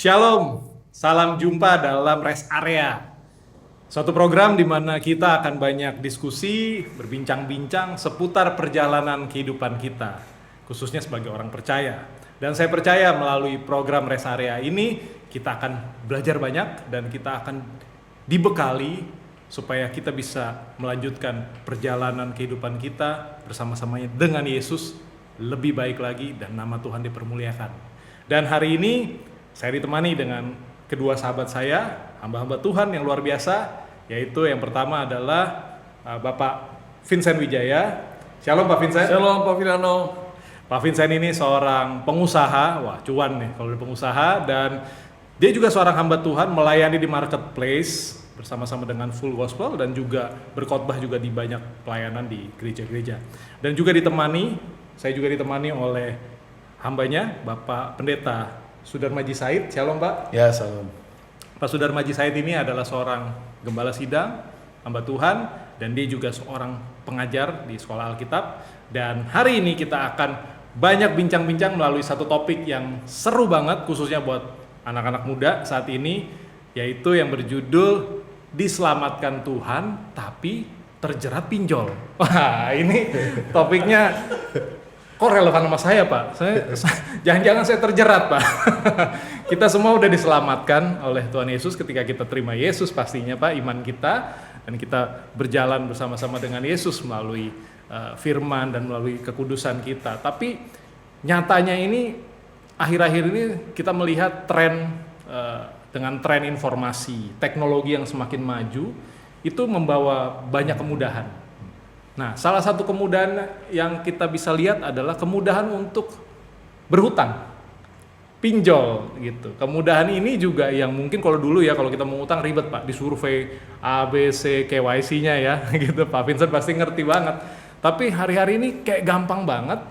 Shalom, salam jumpa dalam Rest Area. Suatu program di mana kita akan banyak diskusi, berbincang-bincang seputar perjalanan kehidupan kita, khususnya sebagai orang percaya. Dan saya percaya melalui program Rest Area ini, kita akan belajar banyak dan kita akan dibekali supaya kita bisa melanjutkan perjalanan kehidupan kita bersama-samanya dengan Yesus lebih baik lagi dan nama Tuhan dipermuliakan. Dan hari ini saya ditemani dengan kedua sahabat saya, hamba-hamba Tuhan yang luar biasa, yaitu yang pertama adalah Bapak Vincent Wijaya. Shalom Pak Vincent. Shalom Pak Firano. Pak Vincent ini seorang pengusaha, wah cuan nih kalau pengusaha, dan dia juga seorang hamba Tuhan melayani di marketplace bersama-sama dengan Full Gospel dan juga berkhotbah juga di banyak pelayanan di gereja-gereja. Dan juga saya juga ditemani oleh hambanya Bapak Pendeta Sudarmaji Said. Shalom Pak. Ya, salam. Pak Sudarmaji Said ini adalah seorang gembala sidang, hamba Tuhan, dan dia juga seorang pengajar di sekolah Alkitab. Dan hari ini kita akan banyak bincang-bincang melalui satu topik yang seru banget, khususnya buat anak-anak muda saat ini, yaitu yang berjudul Diselamatkan Tuhan Tapi Terjerat Pinjol. Wah, ini topiknya kok relevan sama saya Pak? Jangan-jangan saya terjerat Pak. Kita semua udah diselamatkan oleh Tuhan Yesus ketika kita terima Yesus pastinya Pak, iman kita, dan kita berjalan bersama-sama dengan Yesus melalui firman dan melalui kekudusan kita. Tapi nyatanya ini akhir-akhir ini kita melihat tren dengan tren informasi, teknologi yang semakin maju itu membawa banyak kemudahan. Nah, salah satu kemudahan yang kita bisa lihat adalah kemudahan untuk berhutang, pinjol gitu. Kemudahan ini juga yang mungkin kalau dulu ya, kalau kita mau utang ribet Pak, disurvei ABC KYC-nya ya gitu. Pak Vincent pasti ngerti banget. Tapi hari-hari ini kayak gampang banget.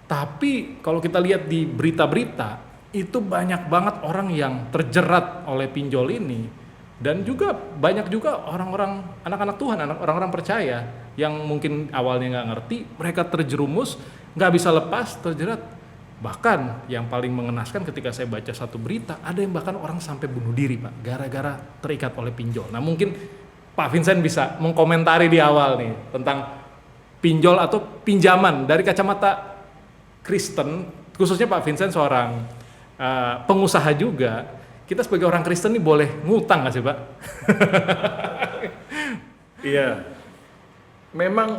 Tapi kalau kita lihat di berita-berita, itu banyak banget orang yang terjerat oleh pinjol ini. Dan juga banyak juga orang-orang, anak-anak Tuhan, orang-orang percaya yang mungkin awalnya nggak ngerti, mereka terjerumus, nggak bisa lepas, terjerat. Bahkan yang paling mengenaskan ketika saya baca satu berita, ada yang bahkan orang sampai bunuh diri Pak, gara-gara terikat oleh pinjol. Nah mungkin Pak Vincent bisa mengkomentari di awal nih tentang pinjol atau pinjaman dari kacamata Kristen, khususnya Pak Vincent seorang pengusaha juga. Kita sebagai orang Kristen nih boleh ngutang nggak sih Pak? Iya. Memang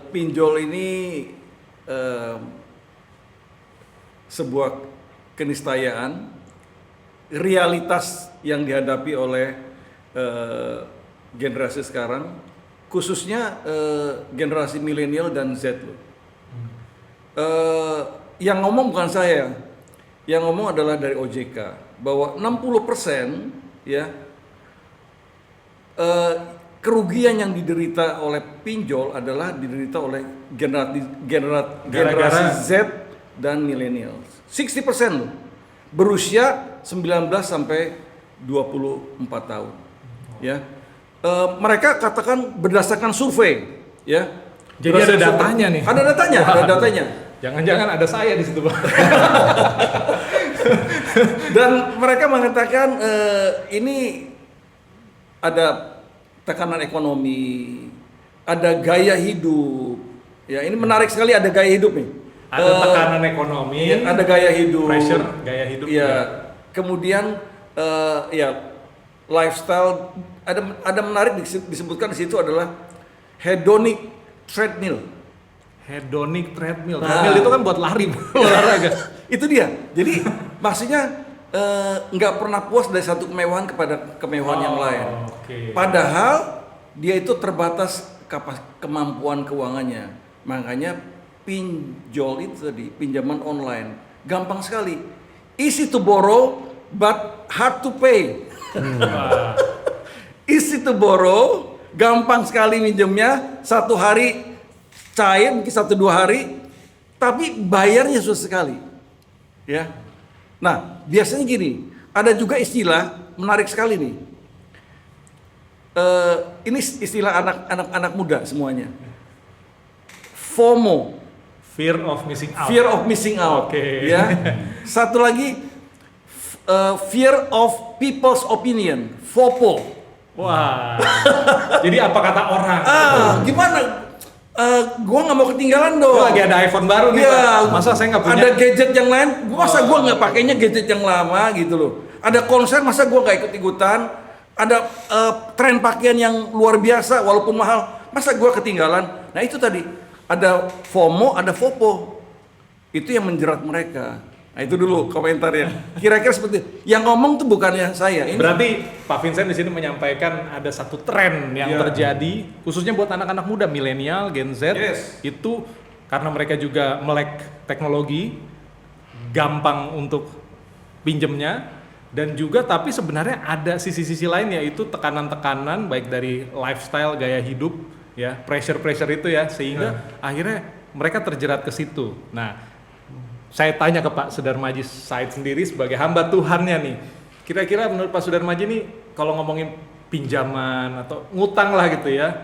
pinjol ini sebuah keniscayaan, realitas yang dihadapi oleh generasi sekarang, khususnya generasi milenial dan Z. Yang ngomong bukan saya, yang ngomong adalah dari OJK, bahwa 60% ya kerugian yang diderita oleh pinjol adalah diderita oleh generasi Z dan milenial. 60% loh, berusia 19 sampai 24 tahun. Ya, mereka katakan berdasarkan survei, ya. Jadi ada datanya nih. Ada datanya, ada datanya. Jangan-jangan ada saya di situ Pak. Dan mereka mengatakan ini ada tekanan ekonomi, ada gaya hidup. Ya, ini menarik sekali, ada gaya hidup nih. Ada tekanan ekonomi, ya, ada gaya hidup, pressure, gaya hidup. Ya, kemudian ya lifestyle, ada menarik disebutkan di situ adalah hedonic treadmill. Hedonic treadmill. Treadmill itu kan buat lari, olahraga. Itu dia. Jadi maksudnya nggak pernah puas dari satu kemewahan kepada kemewahan yang lain. Okay. Padahal dia itu terbatas kemampuan keuangannya. Makanya pinjol itu tadi, pinjaman online, gampang sekali. Easy to borrow but hard to pay. Easy to borrow, gampang sekali minjemnya, satu hari cair, mungkin 1-2 hari, tapi bayarnya susah sekali. Ya. Nah, biasanya gini, ada juga istilah menarik sekali nih. Ini istilah anak-anak muda semuanya. FOMO, Fear of missing out. Fear of missing out. Oke. Ya. Satu lagi fear of people's opinion, FOPO. Wah. Jadi apa kata orang? Gimana? Gua nggak mau ketinggalan dong. Lagi ada iPhone baru nih, Iya. Pak. Masa saya nggak punya? Ada gadget yang lain, masa gua nggak pakainya gadget yang lama gitu loh. Ada konser, masa gua nggak ikut-ikutan. Ada tren pakaian yang luar biasa walaupun mahal, masa gua ketinggalan. Nah itu tadi, ada FOMO, ada FOPO. Itu yang menjerat mereka. Nah itu dulu komentarnya. Kira-kira seperti itu. Yang ngomong tuh bukannya saya. Ini Berarti Pak Vincent di sini menyampaikan ada satu tren yang Iya. terjadi khususnya buat anak-anak muda milenial, Gen Z. Yes. Itu karena mereka juga melek teknologi, gampang untuk pinjemnya, dan juga tapi sebenarnya ada sisi-sisi lain, yaitu tekanan-tekanan baik dari lifestyle, gaya hidup, ya, pressure itu ya, sehingga akhirnya mereka terjerat ke situ. Nah, saya tanya ke Pak Sudarmaji Said sendiri sebagai hamba Tuhannya nih, kira-kira menurut Pak Sudarmaji nih kalau ngomongin pinjaman atau ngutang lah gitu ya,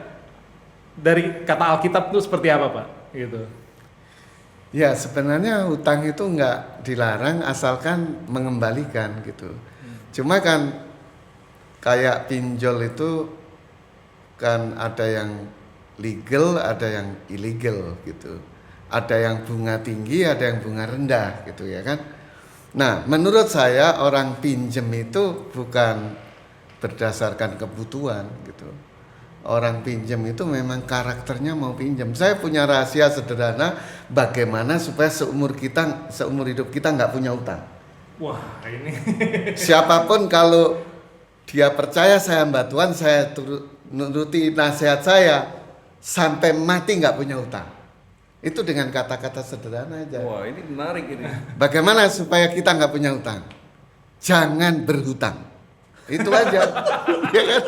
dari kata Alkitab itu seperti apa Pak? Gitu. Ya sebenarnya hutang itu nggak dilarang asalkan mengembalikan gitu. Cuma kan kayak pinjol itu kan ada yang legal, ada yang illegal gitu. Ada yang bunga tinggi, ada yang bunga rendah gitu ya kan. Nah menurut saya orang pinjem itu bukan berdasarkan kebutuhan gitu. Orang pinjem itu memang karakternya mau pinjem. Saya punya rahasia sederhana bagaimana supaya seumur hidup kita nggak punya utang. Wah ini. Siapapun kalau dia percaya saya hamba Tuhan, saya nuruti nasihat saya sampai mati nggak punya utang. Itu dengan kata-kata sederhana aja. Wah ini menarik ini. Bagaimana supaya kita nggak punya utang? Jangan berhutang. Itu aja. Ya kan?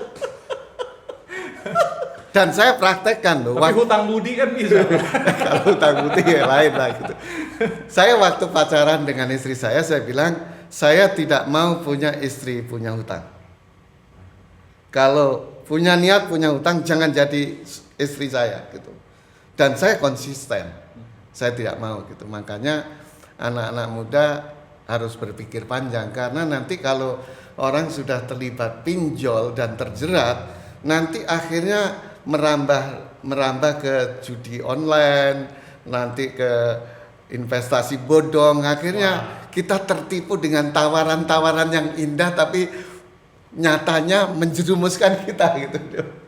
Dan saya praktekkan loh. Tapi hutang budi kan bisa. Kalau hutang budi ya lain lah gitu. Saya waktu pacaran dengan istri saya bilang saya tidak mau punya istri punya hutang. Kalau punya niat punya hutang jangan jadi istri saya gitu. Dan saya konsisten, saya tidak mau gitu. Makanya anak-anak muda harus berpikir panjang karena nanti kalau orang sudah terlibat pinjol dan terjerat, nanti akhirnya merambah ke judi online, nanti ke investasi bodong. Akhirnya kita tertipu dengan tawaran-tawaran yang indah tapi nyatanya menjerumuskan kita gitu.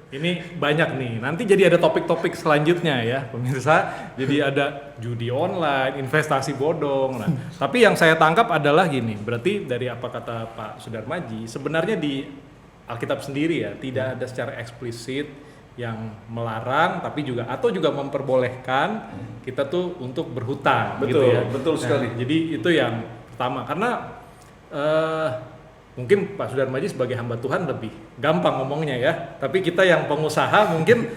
Ini banyak nih, nanti jadi ada topik-topik selanjutnya ya pemirsa. Jadi ada judi online, investasi bodong. Nah, tapi yang saya tangkap adalah gini, berarti dari apa kata Pak Sudarmaji, sebenarnya di Alkitab sendiri ya, tidak ada secara eksplisit yang melarang, tapi juga atau juga memperbolehkan kita tuh untuk berhutang gitu Betul, ya. betul sekali. Jadi itu yang pertama, karena mungkin Pak Sudarmaji sebagai hamba Tuhan lebih gampang ngomongnya ya, tapi kita yang pengusaha mungkin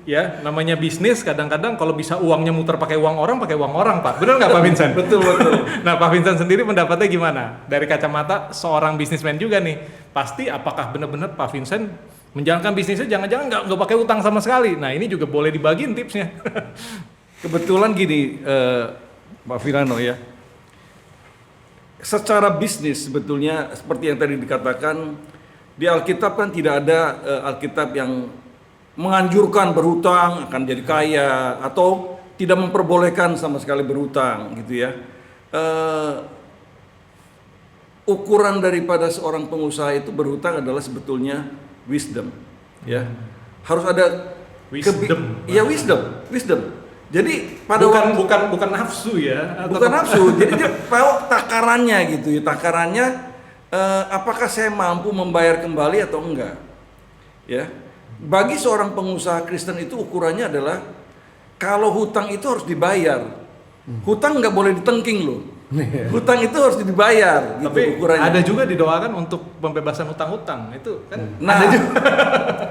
ya namanya bisnis kadang-kadang kalau bisa uangnya muter pakai uang orang Pak, benar nggak Pak Vincent? Betul. Nah Pak Vincent sendiri pendapatnya gimana? Dari kacamata seorang bisnismen juga nih, pasti apakah benar-benar Pak Vincent menjalankan bisnisnya jangan-jangan nggak pakai utang sama sekali? Nah ini juga boleh dibagiin tipsnya. Kebetulan gini, Pak Firano ya. Secara bisnis sebetulnya seperti yang tadi dikatakan di Alkitab kan tidak ada Alkitab yang menganjurkan berhutang akan jadi kaya atau tidak memperbolehkan sama sekali berhutang gitu ya. Ukuran daripada seorang pengusaha itu berhutang adalah sebetulnya wisdom ya. Harus ada Wisdom. Iya wisdom. Jadi pada bukan nafsu ya, atau bukan nafsu, jadi dia tahu takarannya gitu ya, takarannya apakah saya mampu membayar kembali atau enggak ya. Bagi seorang pengusaha Kristen itu ukurannya adalah kalau hutang itu harus dibayar, hutang nggak boleh ditengking loh, hutang itu harus dibayar gitu. Tapi ukurannya ada juga diddoakan untuk pembebasan hutang-hutang itu kan. nah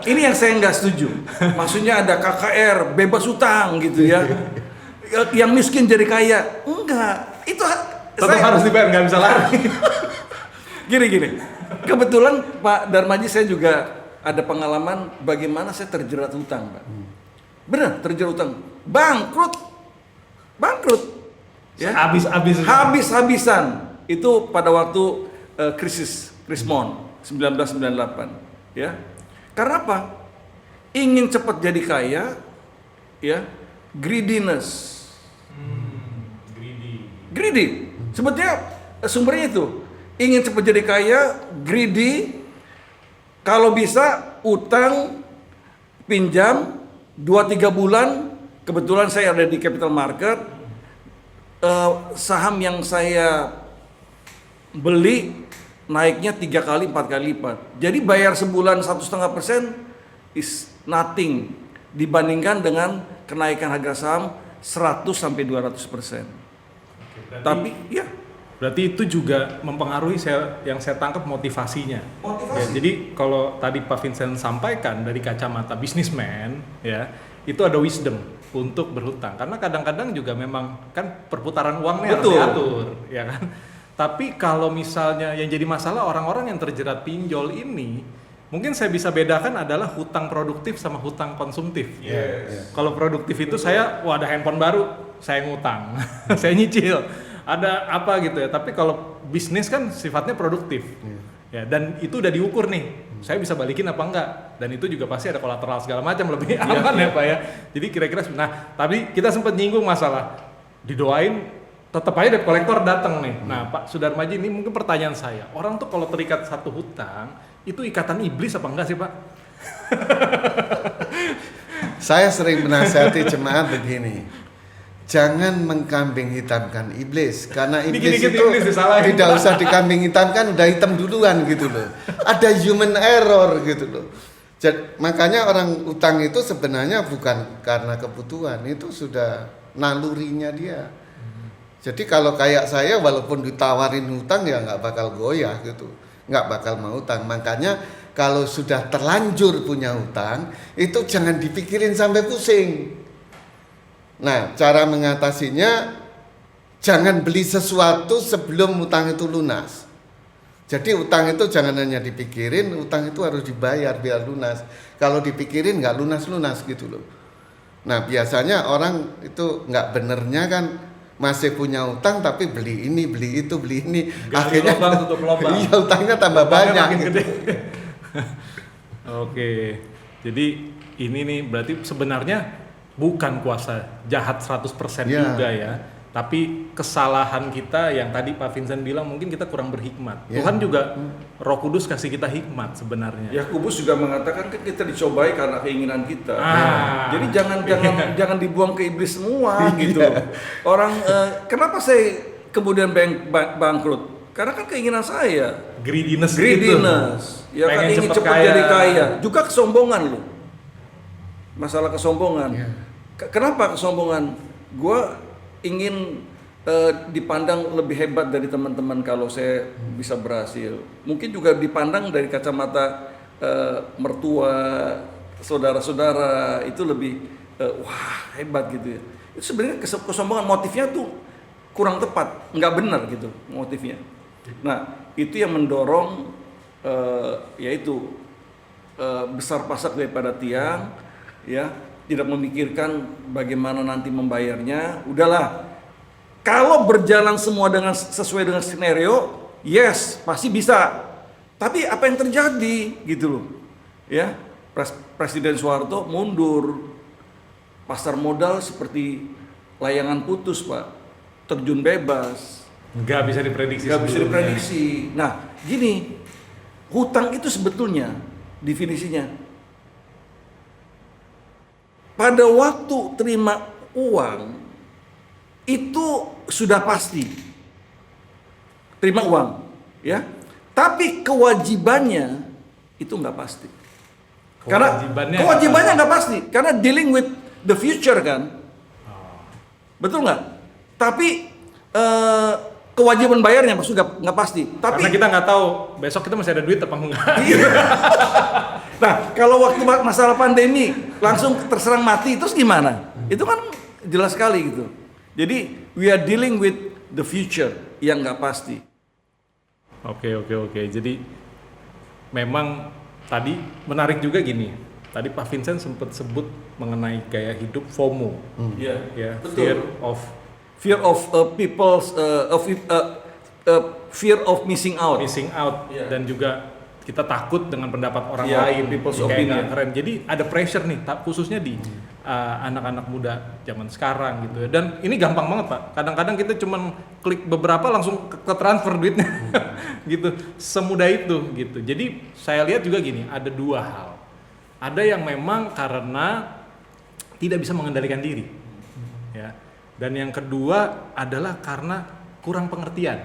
ini yang saya nggak setuju, maksudnya ada KKR bebas hutang gitu ya, yang miskin jadi kaya, enggak, itu Tetap harus dibayar, nggak bisa lari. Gini, kebetulan Pak Darmaji saya juga ada pengalaman bagaimana saya terjerat hutang, Pak. Benar, terjerat hutang, bangkrut, ya. Habis-habisan. Habis-habisan. Itu pada waktu krisis Krismon 1998, ya. Karena apa? Ingin cepat jadi kaya, ya, greediness. Greedy. Sebetulnya sumbernya itu ingin cepat jadi kaya, greedy. Kalau bisa utang, pinjam 2-3 bulan. Kebetulan saya ada di capital market, saham yang saya beli naiknya 3 kali 4 kali lipat. Jadi bayar sebulan 1,5% is nothing dibandingkan dengan kenaikan harga saham 100-200%. Tapi ya, berarti itu juga mempengaruhi yang saya tangkap motivasinya. Ya, jadi kalau tadi Pak Vincent sampaikan dari kacamata bisnismen, ya itu ada wisdom untuk berhutang. Karena kadang-kadang juga memang kan perputaran uangnya harus diatur, ya kan. Tapi kalau misalnya yang jadi masalah orang-orang yang terjerat pinjol ini, mungkin saya bisa bedakan adalah hutang produktif sama hutang konsumtif. Kalau produktif itu saya, ada handphone baru, saya ngutang, saya nyicil, ada apa gitu ya. Tapi kalau bisnis kan sifatnya produktif, ya. Dan itu udah diukur nih, saya bisa balikin apa enggak. Dan itu juga pasti ada kolateral segala macam, lebih aman ya Pak ya. Jadi kira-kira, nah tadi kita sempat nyinggung masalah didoain, tetap aja debt collector datang nih. Nah Pak Sudarmaji, ini mungkin pertanyaan saya, orang tuh kalau terikat satu hutang, itu ikatan iblis apa enggak sih Pak? Saya sering menasihati jemaat begini, jangan mengkambing hitamkan iblis, karena iblis itu tidak usah dikambing hitamkan, udah hitam duluan gitu loh. Ada human error gitu loh. Jadi, makanya orang utang itu sebenarnya bukan karena kebutuhan, itu sudah nalurinya dia. Jadi kalau kayak saya, walaupun ditawarin hutang ya nggak bakal goyah gitu, nggak bakal mau utang. Makanya kalau sudah terlanjur punya hutang, itu jangan dipikirin sampai pusing. Nah, cara mengatasinya, jangan beli sesuatu sebelum utang itu lunas. Jadi utang itu jangan hanya dipikirin, utang itu harus dibayar biar lunas. Kalau dipikirin nggak lunas-lunas gitu loh. Nah, biasanya orang itu nggak benernya kan masih punya utang tapi beli ini, beli itu, beli ini. Akhirnya tutup lubang. Iya, utangnya tambah banyak gitu. Oke. Jadi ini nih berarti sebenarnya bukan kuasa jahat 100% juga ya. Tapi kesalahan kita yang tadi Pak Vincent bilang, mungkin kita kurang berhikmat. Tuhan juga Roh Kudus kasih kita hikmat sebenarnya. Yakobus juga mengatakan kan kita dicobai karena keinginan kita. Jadi jangan dibuang ke iblis semua gitu. Orang kenapa saya kemudian bangkrut? Karena kan keinginan saya. Greediness. Ya kan, ingin cepat jadi kaya. Juga kesombongan loh. Masalah kesombongan. Kenapa kesombongan? Gua ingin dipandang lebih hebat dari teman-teman kalau saya bisa berhasil. Mungkin juga dipandang dari kacamata mertua, saudara-saudara, itu lebih wah hebat gitu ya. Itu sebenarnya kesombongan, motifnya tuh kurang tepat, nggak benar gitu motifnya. Nah itu yang mendorong yaitu besar pasak daripada tiang, ya. Tidak memikirkan bagaimana nanti membayarnya. Udahlah, kalau berjalan semua sesuai dengan skenario, yes pasti bisa. Tapi apa yang terjadi gitu loh, ya Presiden Soeharto mundur, pasar modal seperti layangan putus Pak, terjun bebas, nggak bisa diprediksi. Nah gini, hutang itu sebetulnya definisinya, pada waktu terima uang itu sudah pasti terima uang, ya. Tapi kewajibannya itu nggak pasti. Kewajibannya nggak pasti, karena dealing with the future kan, betul nggak? Tapi kewajiban bayarnya maksudnya nggak pasti. Tapi karena kita nggak tahu besok kita masih ada duit apa enggak. Nah, kalau waktu masalah pandemi langsung terserang mati, terus gimana? Itu kan jelas sekali gitu. Jadi we are dealing with the future yang nggak pasti. Oke. Jadi memang tadi menarik juga gini. Tadi Pak Vincent sempat sebut mengenai gaya hidup FOMO. Ya, Fear of people's fear of missing out. Iya. Dan juga kita takut dengan pendapat orang Iya, lain, people's kayak opinion. nggak keren. Jadi ada pressure nih, khususnya di anak-anak muda zaman sekarang gitu ya. Dan ini gampang banget Pak. Kadang-kadang kita cuman klik beberapa langsung ke transfer duitnya, gitu. Semudah itu gitu. Jadi saya lihat juga gini, ada dua hal. Ada yang memang karena tidak bisa mengendalikan diri, ya. Dan yang kedua adalah karena kurang pengertian,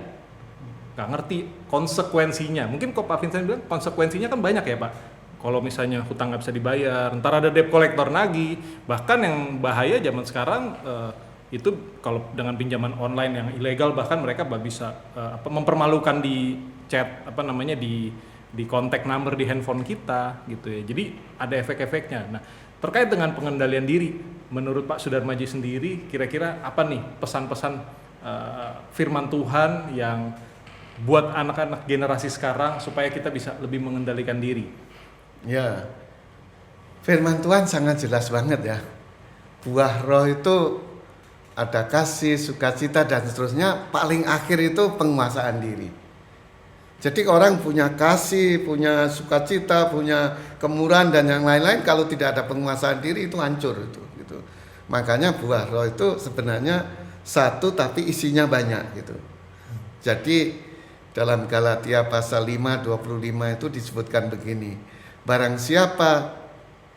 nggak ngerti konsekuensinya. Mungkin kok Pak Vincent bilang konsekuensinya kan banyak ya Pak. Kalau misalnya hutang nggak bisa dibayar, ntar ada debt collector nagih. Bahkan yang bahaya zaman sekarang itu kalau dengan pinjaman online yang ilegal, bahkan mereka bisa mempermalukan di chat di kontak number di handphone kita gitu ya. Jadi ada efek-efeknya. Nah, terkait dengan pengendalian diri, menurut Pak Sudarmaji sendiri, kira-kira apa nih pesan-pesan firman Tuhan yang buat anak-anak generasi sekarang supaya kita bisa lebih mengendalikan diri? Ya, firman Tuhan sangat jelas banget ya. Buah roh itu ada kasih, sukacita dan seterusnya. Paling akhir itu penguasaan diri. Jadi orang punya kasih, punya sukacita, punya kemurahan dan yang lain-lain, kalau tidak ada penguasaan diri itu hancur itu. Gitu. Makanya buah roh itu sebenarnya satu tapi isinya banyak gitu. Jadi dalam Galatia pasal 5:25 itu disebutkan begini. Barang siapa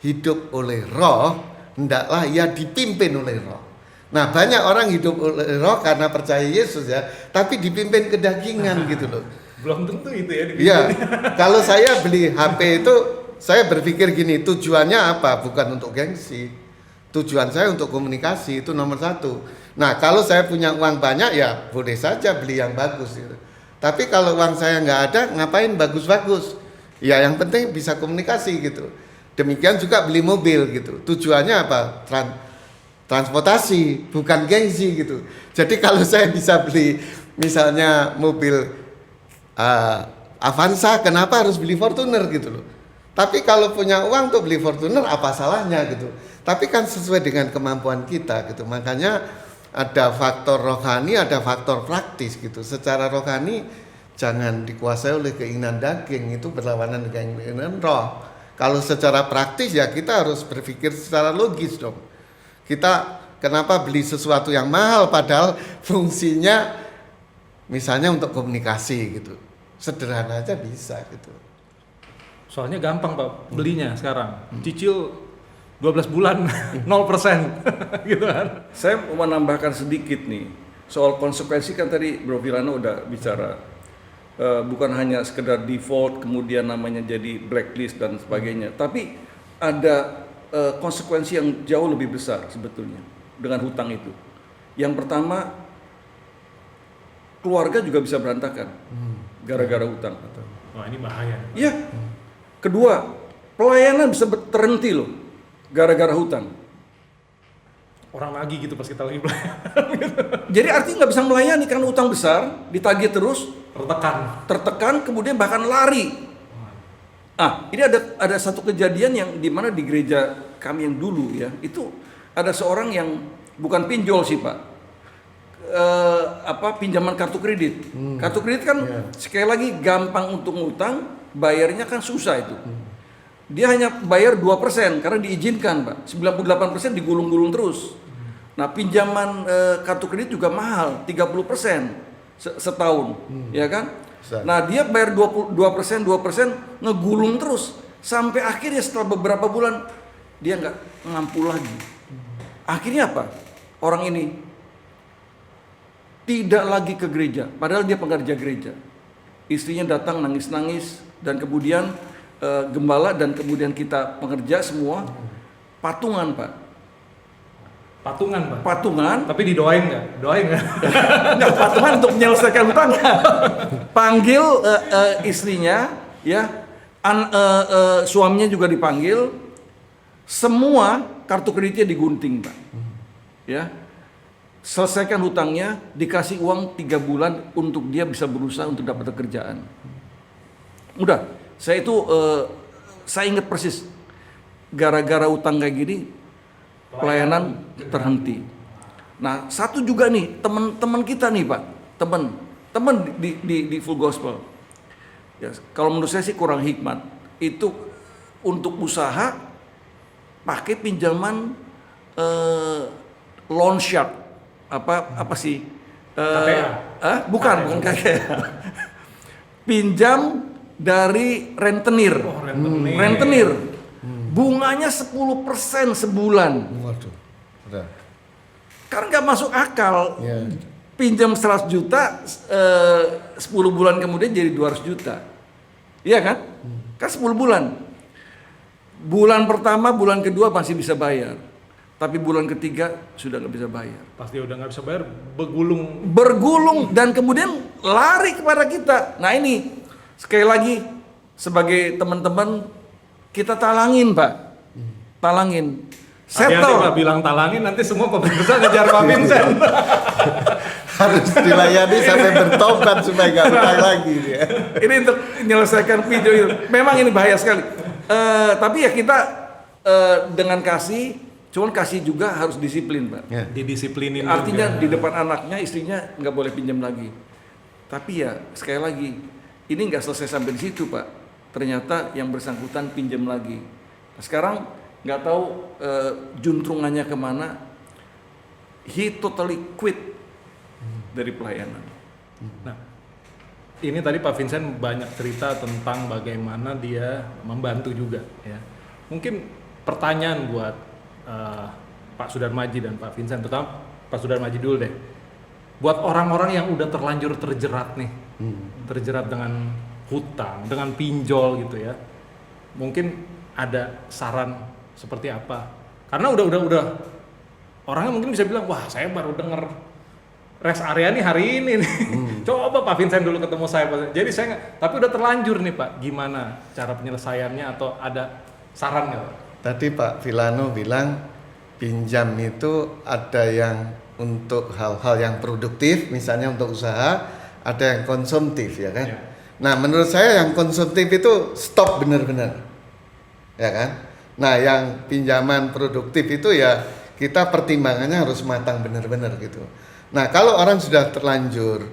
hidup oleh roh, hendaklah ia dipimpin oleh roh. Nah, banyak orang hidup oleh roh karena percaya Yesus ya, tapi dipimpin kedagingan gitu loh. Belum tentu itu ya. Iya, kalau saya beli HP itu, saya berpikir gini, tujuannya apa? Bukan untuk gengsi. Tujuan saya untuk komunikasi, itu nomor satu. Nah, kalau saya punya uang banyak ya boleh saja beli yang bagus gitu. Tapi kalau uang saya nggak ada, ngapain bagus-bagus? Ya yang penting bisa komunikasi gitu. Demikian juga beli mobil gitu. Tujuannya apa? Transportasi, bukan gengsi gitu. Jadi kalau saya bisa beli misalnya mobil Avanza, kenapa harus beli Fortuner gitu loh. Tapi kalau punya uang untuk beli Fortuner, apa salahnya gitu. Tapi kan sesuai dengan kemampuan kita gitu. Makanya ada faktor rohani, ada faktor praktis gitu. Secara rohani jangan dikuasai oleh keinginan daging, itu berlawanan dengan keinginan roh. Kalau secara praktis ya kita harus berpikir secara logis dong. Kita kenapa beli sesuatu yang mahal padahal fungsinya misalnya untuk komunikasi gitu. Sederhana aja bisa gitu. Soalnya gampang Pak belinya sekarang. Cicil 12 bulan 0% gitu kan. Saya mau menambahkan sedikit nih soal konsekuensi, kan tadi Bro Vilano udah bicara. Bukan hanya sekedar default kemudian namanya jadi blacklist dan sebagainya, tapi ada konsekuensi yang jauh lebih besar sebetulnya dengan hutang itu. Yang pertama, keluarga juga bisa berantakan gara-gara hutang. Wah, ini bahaya. Iya. Kedua, pelayanan bisa terhenti loh gara-gara hutang. Orang lagi gitu pas kita lagi pelayanan. Jadi artinya nggak bisa melayani karena utang besar, ditagih terus, tertekan, kemudian bahkan lari. Ini ada satu kejadian yang dimana di gereja kami yang dulu ya, itu ada seorang yang bukan pinjol sih Pak, pinjaman kartu kredit. Kartu kredit kan sekali lagi gampang untuk ngutang, bayarnya kan susah itu. Dia hanya bayar 2% karena diizinkan Pak, 98% digulung-gulung terus. Nah pinjaman kartu kredit juga mahal, 30% setahun, ya kan? Nah dia bayar 2% ngegulung terus sampai akhirnya setelah beberapa bulan dia nggak mampu lagi. Akhirnya apa? Orang ini tidak lagi ke gereja, padahal dia pekerja gereja. Istrinya datang nangis-nangis dan kemudian gembala dan kemudian kita pekerja semua patungan Pak. Patungan Pak? Patungan. Tapi didoain nggak? Doain nggak? Nggak, patungan untuk menyelesaikan hutangnya. Panggil istrinya, ya, suaminya juga dipanggil. Semua kartu kreditnya digunting, Pak. Ya, selesaikan hutangnya, dikasih uang 3 bulan untuk dia bisa berusaha untuk dapat pekerjaan. Udah, saya itu saya ingat persis. Gara-gara utang kayak gini, pelayanan terhenti. Nah, satu juga nih teman-teman kita nih Pak, teman teman di full gospel. Ya, kalau menurut saya sih kurang hikmat. Itu untuk usaha pakai pinjaman loan shark apa sih? KPA? Bukan KPA. Pinjam dari rentenir. Oh, rentenir. Rentenir. Bunganya 10% sebulan. Waduh. Udah. Karena nggak masuk akal. Ya. Pinjam 100 juta 10 bulan kemudian jadi 200 juta. Iya kan? Kan 10 bulan. Bulan pertama, bulan kedua masih bisa bayar. Tapi bulan ketiga sudah nggak bisa bayar. Pasti udah nggak bisa bayar, bergulung. Bergulung dan kemudian lari kepada kita. Nah ini sekali lagi sebagai teman-teman kita talangin Pak. Talangin. Hati-hati Settle. Pak bilang talangin, nanti semua pemirsa ngejar Pak Vincent. Harus dilayani sampai bertobat supaya nggak utang lagi dia. Ini untuk menyelesaikan video itu. Memang ini bahaya sekali. Tapi ya kita dengan kasih, cuman kasih juga harus disiplin, Pak. Ya. Didisiplinin Artinya juga. di depan anaknya, istrinya nggak boleh pinjam lagi. Tapi ya sekali lagi, ini nggak selesai sampai di situ, Pak. Ternyata yang bersangkutan pinjam lagi. Nah, sekarang nggak tahu juntrungannya kemana. He totally quit dari pelayanan. Nah, ini tadi Pak Vincent banyak cerita tentang bagaimana dia membantu juga, ya. Mungkin pertanyaan buat Pak Sudarmaji dan Pak Vincent, terutama Pak Sudarmaji dulu deh. Buat orang-orang yang udah terlanjur terjerat nih, terjerat dengan hutang, dengan pinjol gitu ya. Mungkin ada saran seperti apa? Karena udah orangnya mungkin bisa bilang, wah saya baru denger rest area nih hari ini nih. Coba Pak Vincent dulu ketemu saya. Jadi saya nggak, tapi udah terlanjur nih Pak. Gimana cara penyelesaiannya atau ada saran nggak Pak? Tadi Pak Villano bilang pinjam itu ada yang untuk hal-hal yang produktif, misalnya untuk usaha, ada yang konsumtif ya kan. Ya. Nah menurut saya yang konsumtif itu stop benar-benar, ya kan. Nah yang pinjaman produktif itu ya kita pertimbangannya harus matang benar-benar gitu. Nah kalau orang sudah terlanjur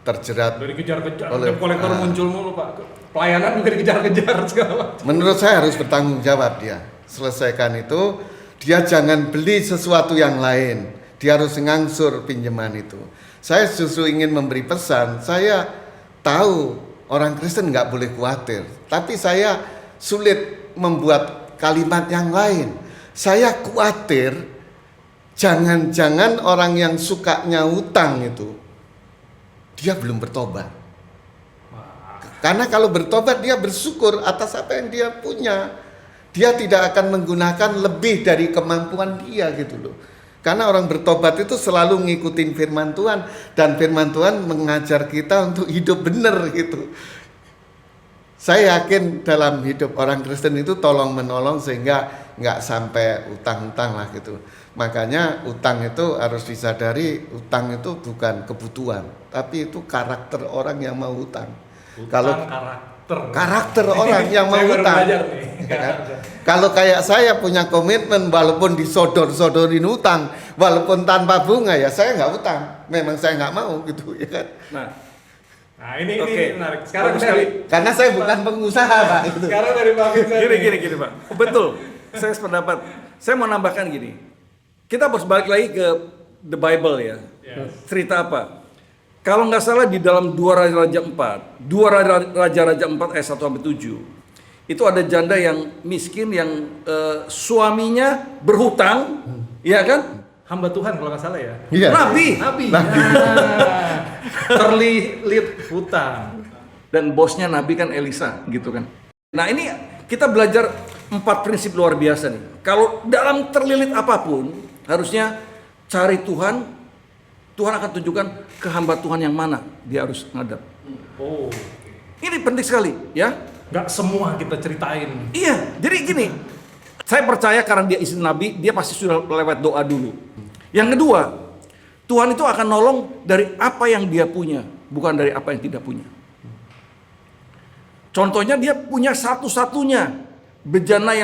terjerat, Dari kejar-kejar, Oleh- debt collector muncul mulu Pak. Pelayanan juga dikejar-kejar segala macam. menurut saya harus bertanggung jawab dia. Selesaikan itu, dia jangan beli sesuatu yang lain. Dia harus ngangsur pinjaman itu. Saya justru ingin memberi pesan, saya tahu orang Kristen nggak boleh khawatir. Tapi saya sulit membuat kalimat yang lain. Saya khawatir, jangan-jangan orang yang sukanya utang itu, dia belum bertobat. Karena kalau bertobat dia bersyukur atas apa yang dia punya. Dia tidak akan menggunakan lebih dari kemampuan dia gitu loh. Karena orang bertobat itu selalu ngikutin firman Tuhan. Dan firman Tuhan mengajar kita untuk hidup benar gitu. Saya yakin dalam hidup orang Kristen itu tolong menolong sehingga nggak sampai utang-utang lah gitu. Makanya utang itu harus disadari, utang itu bukan kebutuhan. Tapi itu karakter orang yang mau utang. Kalau karakter orang yang mau utang, ya kan? Kalau kayak saya punya komitmen walaupun disodor-sodorin utang, walaupun tanpa bunga ya saya nggak utang. Memang saya nggak mau gitu ya kan. Nah ini Oke. menarik. Sekarang Bagus dari sekali. Karena saya bukan pengusaha Pak. Gitu. sekarang dari Pak Vincent. Gini Pak. Betul. Saya sependapat. Saya mau nambahkan gini. Kita harus balik lagi ke the Bible ya. Yes. Cerita apa? Kalau nggak salah di dalam 2 Raja-Raja 4, 2 Raja-Raja 4 ayat 1 sampai 7. Itu ada janda yang miskin yang suaminya berhutang, ya kan? Hamba Tuhan kalau nggak salah ya. Iya. Nabi. Nah, terlilit hutang. Dan bosnya Nabi kan Elisa gitu kan. Nah ini kita belajar 4 prinsip luar biasa nih. Kalau dalam terlilit apapun harusnya cari Tuhan. Tuhan akan tunjukkan ke hamba Tuhan yang mana dia harus ngadap. Oh, Ini penting sekali ya. nggak semua kita ceritain. Iya, jadi gini. Saya percaya karena dia istri Nabi, dia pasti sudah lewat doa dulu. Yang kedua, Tuhan itu akan nolong dari apa yang dia punya, bukan dari apa yang tidak punya. Contohnya dia punya satu-satunya bejana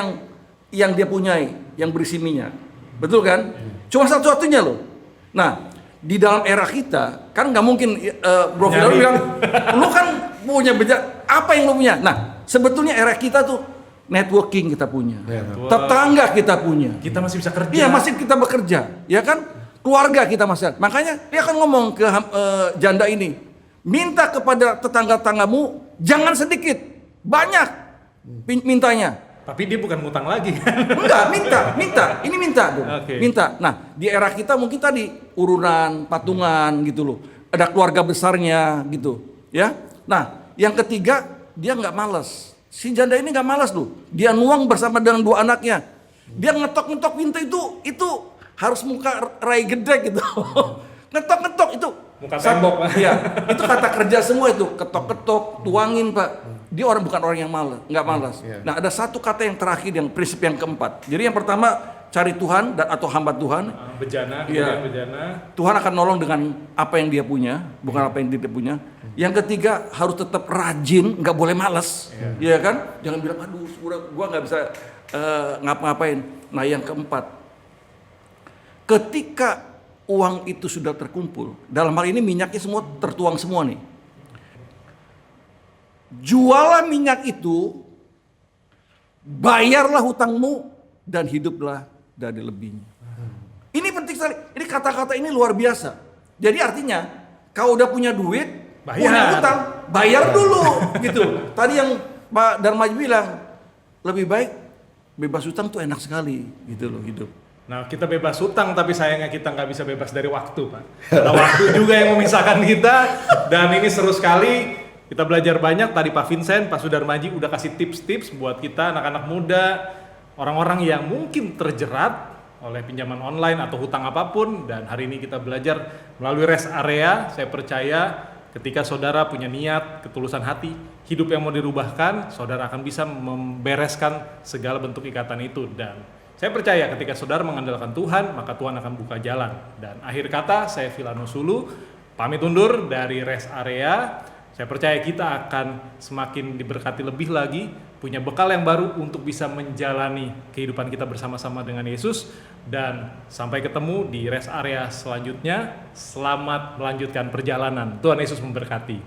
yang dia punyai, yang berisi minyak. Betul kan? Cuma satu-satunya loh. Nah, di dalam era kita kan nggak mungkin Bro Firdaus Nyari. bilang lu kan punya apa yang lu punya. Nah sebetulnya era kita tuh networking kita punya, tetangga kita punya, Kita masih bisa kerja. iya masih kita bekerja, ya kan, keluarga kita masih. Makanya dia akan ngomong ke janda ini, minta kepada tetangga-tanggamu jangan sedikit, banyak mintanya. Tapi dia bukan ngutang lagi. Enggak, minta. Ini minta, Bro. Oke. Minta. Nah, di era kita mungkin tadi urunan, patungan gitu loh. Ada keluarga besarnya gitu, ya. Nah, yang ketiga, dia nggak malas. Si janda ini nggak malas loh. Dia nuang bersama dengan 2 anaknya. Dia ngetok-ngetok pintu itu harus muka rai gede gitu. Ngetok-ngetok itu. Muka tembok, Pak. Iya, itu kata kerja semua itu. Ketok-ketok, tuangin, Pak. Dia bukan orang yang malas, nggak malas. Nah, ada satu kata yang terakhir, yang prinsip yang keempat. Jadi yang pertama, cari Tuhan atau hamba Tuhan. Bejana, Iya. kemudian bejana. Tuhan akan nolong dengan apa yang dia punya, bukan apa yang dia punya. Yang ketiga, harus tetap rajin, nggak boleh malas, ya kan? Jangan bilang, aduh, gua nggak bisa ngapa-ngapain. Nah, yang keempat, ketika uang itu sudah terkumpul, dalam hal ini minyaknya semua tertuang semua nih. Jualah minyak itu, bayarlah hutangmu, dan hiduplah dari lebihnya. Ini penting sekali. Ini kata-kata ini luar biasa. Jadi artinya, kau udah punya duit, Bayar. punya hutang, bayar dulu, gitu. Tadi yang Pak Darmaji bilang, lebih baik bebas hutang tuh enak sekali, gitu loh hidup. Nah, kita bebas hutang, tapi sayangnya kita nggak bisa bebas dari waktu, Pak. Ada waktu juga yang memisahkan kita, dan ini seru sekali. Kita belajar banyak. Tadi Pak Vincent, Pak Sudarmaji udah kasih tips-tips buat kita, anak-anak muda, orang-orang yang mungkin terjerat oleh pinjaman online atau hutang apapun. Dan hari ini kita belajar melalui rest area. Saya percaya ketika saudara punya niat, ketulusan hati, hidup yang mau dirubahkan, saudara akan bisa membereskan segala bentuk ikatan itu. Dan saya percaya ketika saudara mengandalkan Tuhan, maka Tuhan akan buka jalan. Dan akhir kata, saya Vilano Sulu, pamit undur dari rest area. Saya percaya kita akan semakin diberkati lebih lagi, punya bekal yang baru untuk bisa menjalani kehidupan kita bersama-sama dengan Yesus. Dan sampai ketemu di rest area selanjutnya. Selamat melanjutkan perjalanan. Tuhan Yesus memberkati.